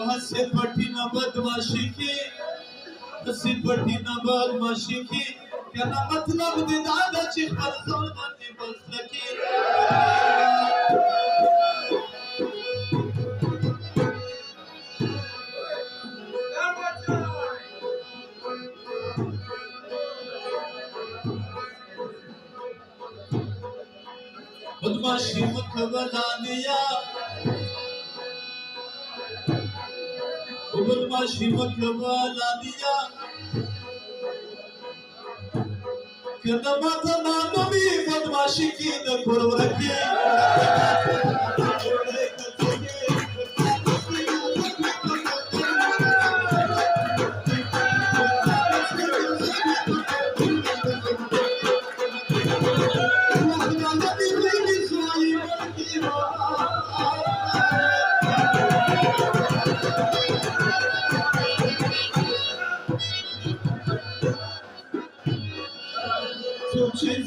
हसीन पट्टी न बदमाशी की, हसीन पट्टी न बदमाशी की, क्या ना मतलब दीदार चिख पर सोने बस लगी। बदमाशी मुख बना दिया, बदमाशी मुख बना दिया, क्या मानो भी बदमाशी की न कुर्ब रखी।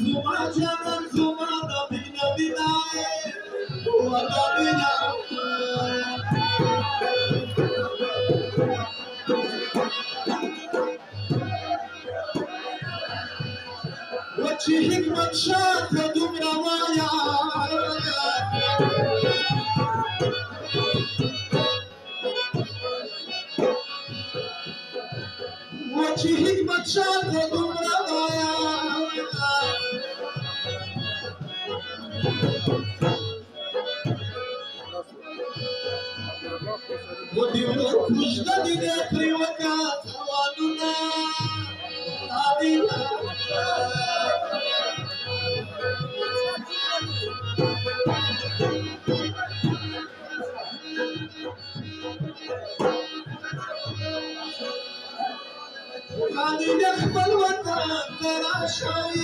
Zuma jangan zuma nabi nabi nae, nabi Wachi hikmat shah kadum rawaya, wachi hikmat shah kadum rawaya. وديو مجد دي وكات وانونا آدينا آدينا خبل وطن تراشاي